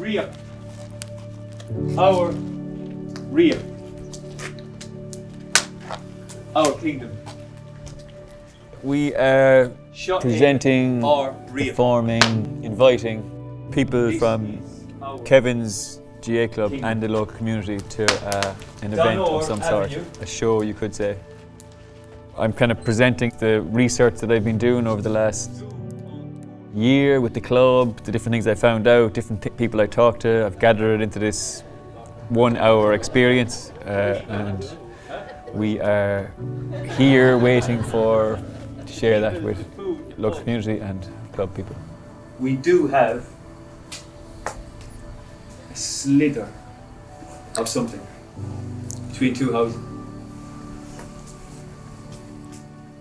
Ríocht. Our Ríocht. Our kingdom. We are Shut presenting, Our Ríocht. performing, inviting people from Kevins GAA club Kingdom. and the local community to an event of some sort, Avenue. a show you could say. I'm kind of presenting the research that I've been doing over the last year with the club, the different things I found out, different people I talked to. I've gathered it into this 1 hour experience and we are here waiting to share that with local community and club people. We do have a slither of something between two houses.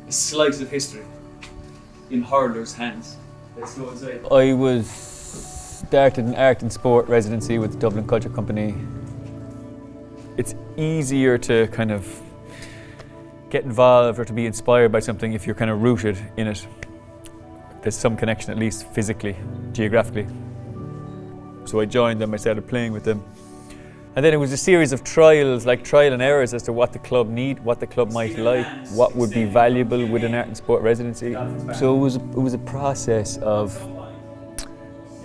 A slice of history in hurlers' hands. Let's go inside. I started an art and sport residency with the Dublin Culture Company. It's easier to kind of get involved or to be inspired by something if you're kind of rooted in it. There's some connection, at least physically, geographically. So I joined them, I started playing with them. And then it was a series of trials, like trial and errors as to what the club need, what the club might like, what would be valuable with an art and sport residency. So it was a process of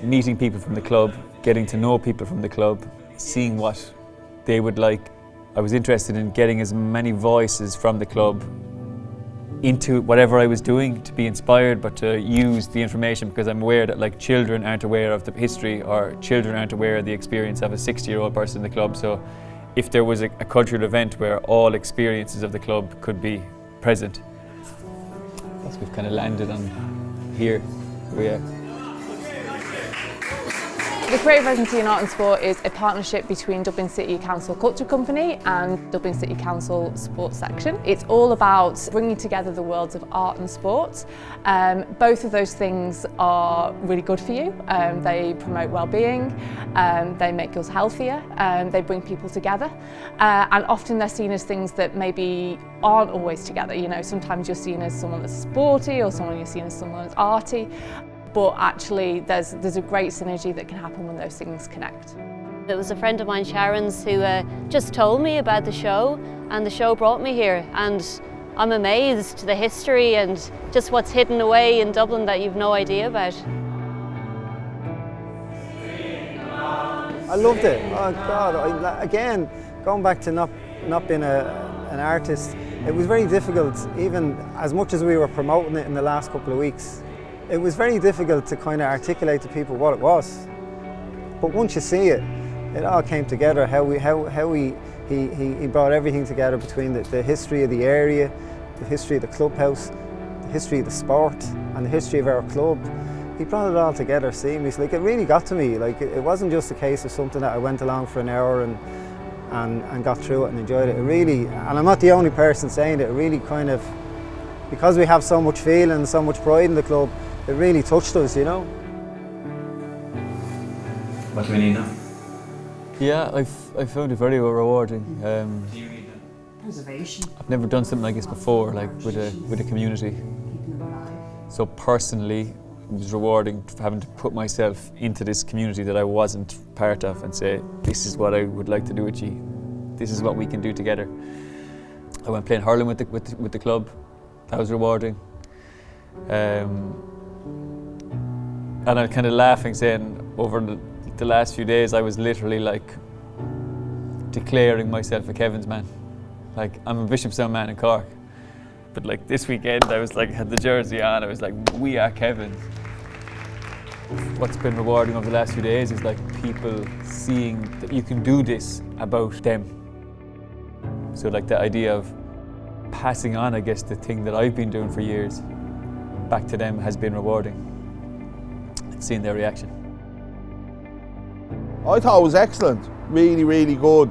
meeting people from the club, getting to know people from the club, seeing what they would like. I was interested in getting as many voices from the club into whatever I was doing, to be inspired, but to use the information, because I'm aware that like children aren't aware of the history, or children aren't aware of the experience of a 60-year-old person in the club. So if there was a cultural event where all experiences of the club could be present, that's what we've kind of landed on here. We are. The Creative Residency in Art and Sport is a partnership between Dublin City Council Culture Company and Dublin City Council Sports Section. It's all about bringing together the worlds of art and sport. Both of those things are really good for you. They promote well-being, they make us healthier, they bring people together, and often they're seen as things that maybe aren't always together. You know, sometimes you're seen as someone that's sporty, or someone you're seen as someone that's arty. But actually there's a great synergy that can happen when those things connect. It was a friend of mine, Sharon's, who just told me about the show, and the show brought me here, and I'm amazed the history and just what's hidden away in Dublin that you've no idea about. I loved it. Oh God, again, going back to not being an artist, it was very difficult, even as much as we were promoting it in the last couple of weeks. It was very difficult to kind of articulate to people what it was. But once you see it, it all came together, he brought everything together between the history of the area, the history of the clubhouse, the history of the sport, and the history of our club. He brought it all together seamlessly. Like, it really got to me. Like, it wasn't just a case of something that I went along for an hour and got through it and enjoyed it. It really, and I'm not the only person saying it, it really kind of, because we have so much feeling and so much pride in the club, it really touched us, you know. What do we need now? Yeah, I found it very rewarding. Do you need that? Preservation. I've never done something like this before, like with a community. Keeping them alive. So personally, it was rewarding having to put myself into this community that I wasn't part of and say, this is what I would like to do with you. This is what we can do together. I went playing hurling with the club. That was rewarding. And I'm kind of laughing, saying over the last few days I was literally like declaring myself a Kevins man. Like, I'm a Bishopstown man in Cork, but like this weekend I was like, had the jersey on, I was like, we are Kevins. What's been rewarding over the last few days is like people seeing that you can do this about them. So like the idea of passing on, I guess, the thing that I've been doing for years back to them has been rewarding. Seeing their reaction. I thought it was excellent, really, really good.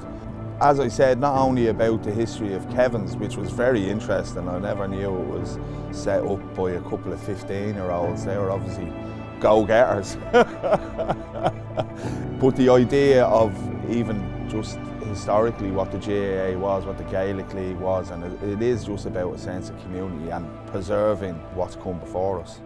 As I said, not only about the history of Kevins, which was very interesting. I never knew it was set up by a couple of 15-year-olds. They were obviously go-getters. But the idea of even just historically what the GAA was, what the Gaelic League was, and it is just about a sense of community and preserving what's come before us.